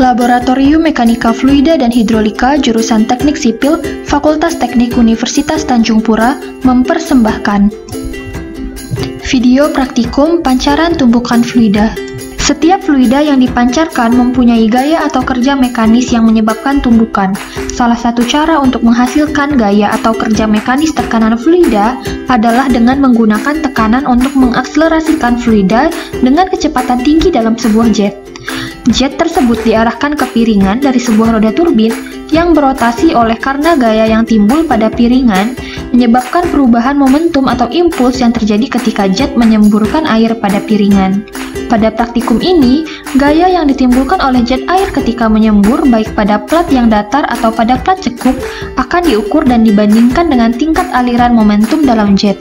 Laboratorium Mekanika Fluida dan Hidrolika jurusan Teknik Sipil Fakultas Teknik Universitas Tanjung Pura mempersembahkan video praktikum pancaran tumbukan fluida. Setiap fluida yang dipancarkan mempunyai gaya atau kerja mekanis yang menyebabkan tumbukan. Salah satu cara untuk menghasilkan gaya atau kerja mekanis tekanan fluida adalah dengan menggunakan tekanan untuk mengakselerasikan fluida dengan kecepatan tinggi dalam sebuah jet. Jet tersebut diarahkan ke piringan dari sebuah roda turbin yang berotasi oleh karena gaya yang timbul pada piringan menyebabkan perubahan momentum atau impuls yang terjadi ketika jet menyemburkan air pada piringan. Pada praktikum ini, gaya yang ditimbulkan oleh jet air ketika menyembur baik pada plat yang datar atau pada plat cekuk akan diukur dan dibandingkan dengan tingkat aliran momentum dalam jet.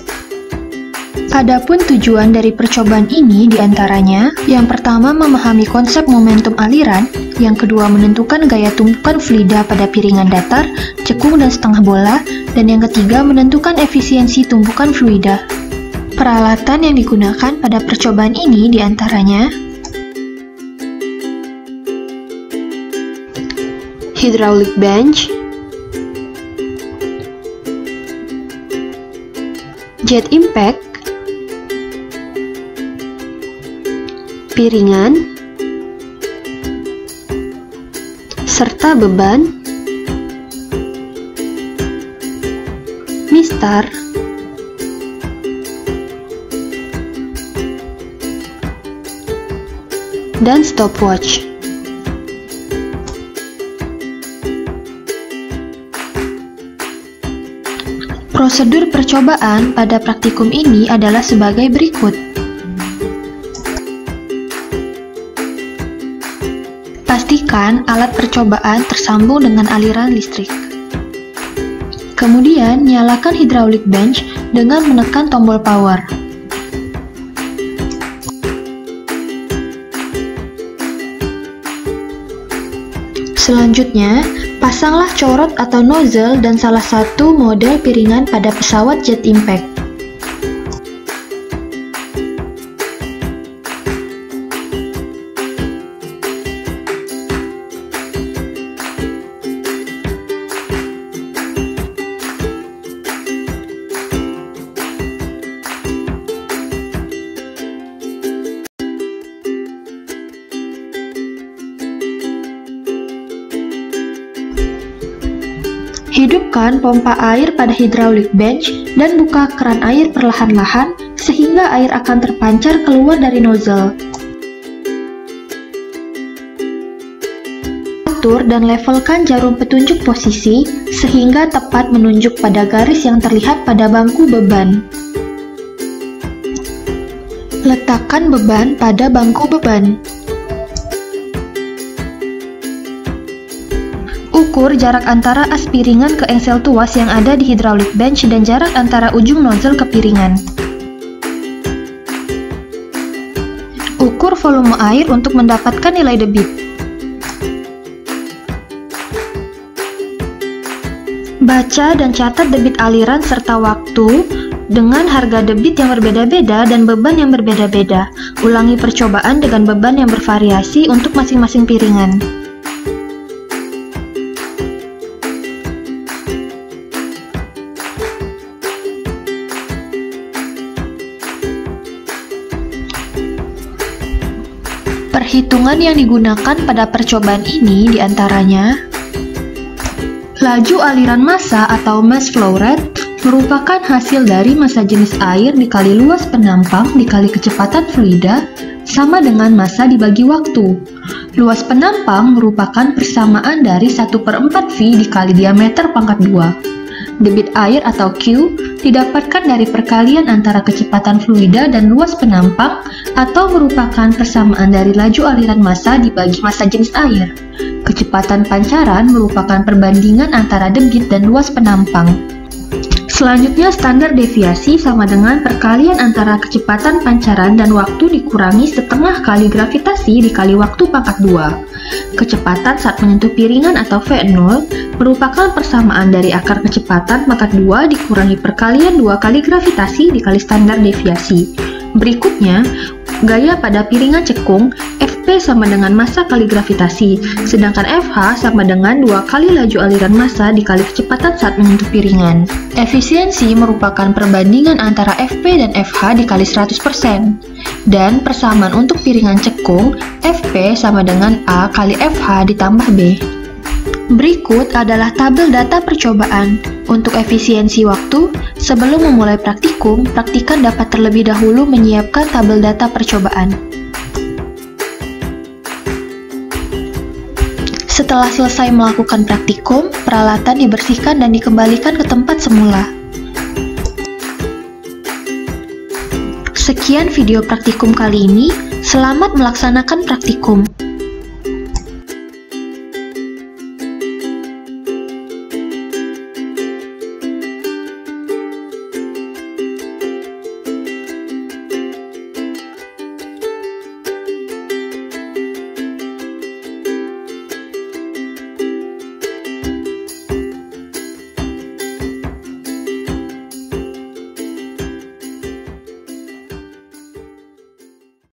Adapun tujuan dari percobaan ini diantaranya, yang pertama memahami konsep momentum aliran, yang kedua menentukan gaya tumpukan fluida pada piringan datar, cekung dan setengah bola, dan yang ketiga menentukan efisiensi tumpukan fluida. Peralatan yang digunakan pada percobaan ini diantaranya hydraulic bench, jet impact, piringan, serta beban, mistar, dan stopwatch. Prosedur percobaan pada praktikum ini adalah sebagai berikut. Pastikan alat percobaan tersambung dengan aliran listrik. Kemudian, nyalakan hydraulic bench dengan menekan tombol power. Selanjutnya, pasanglah corot atau nozzle dan salah satu model piringan pada pesawat jet impact. Hidupkan pompa air pada hydraulic bench dan buka keran air perlahan-lahan sehingga air akan terpancar keluar dari nozzle. Atur dan levelkan jarum petunjuk posisi sehingga tepat menunjuk pada garis yang terlihat pada bangku beban. Letakkan beban pada bangku beban. Ukur jarak antara as piringan ke engsel tuas yang ada di hydraulic bench dan jarak antara ujung nozzle ke piringan. Ukur volume air untuk mendapatkan nilai debit. Baca dan catat debit aliran serta waktu dengan harga debit yang berbeda-beda dan beban yang berbeda-beda. Ulangi percobaan dengan beban yang bervariasi untuk masing-masing piringan. Perhitungan yang digunakan pada percobaan ini diantaranya laju aliran massa atau mass flow rate merupakan hasil dari massa jenis air dikali luas penampang dikali kecepatan fluida sama dengan massa dibagi waktu. Luas penampang merupakan persamaan dari 1/4 V dikali diameter pangkat 2. Debit air atau Q didapatkan dari perkalian antara kecepatan fluida dan luas penampang atau merupakan persamaan dari laju aliran massa dibagi massa jenis air. Kecepatan pancaran merupakan perbandingan antara debit dan luas penampang. Selanjutnya, standar deviasi sama dengan perkalian antara kecepatan pancaran dan waktu dikurangi setengah kali gravitasi dikali waktu pangkat 2. Kecepatan saat menyentuh piringan atau V0 merupakan persamaan dari akar kecepatan pangkat 2 dikurangi perkalian 2 kali gravitasi dikali standar deviasi. Berikutnya, gaya pada piringan cekung F FP sama dengan massa kali gravitasi, sedangkan FH sama dengan 2 kali laju aliran massa dikali kecepatan saat menyentuh piringan. Efisiensi merupakan perbandingan antara FP dan FH dikali 100%. Dan persamaan untuk piringan cekung, FP sama dengan A kali FH ditambah B. Berikut adalah tabel data percobaan. Untuk efisiensi waktu, sebelum memulai praktikum, praktikan dapat terlebih dahulu menyiapkan tabel data percobaan. Setelah selesai melakukan praktikum, peralatan dibersihkan dan dikembalikan ke tempat semula. Sekian video praktikum kali ini. Selamat melaksanakan praktikum.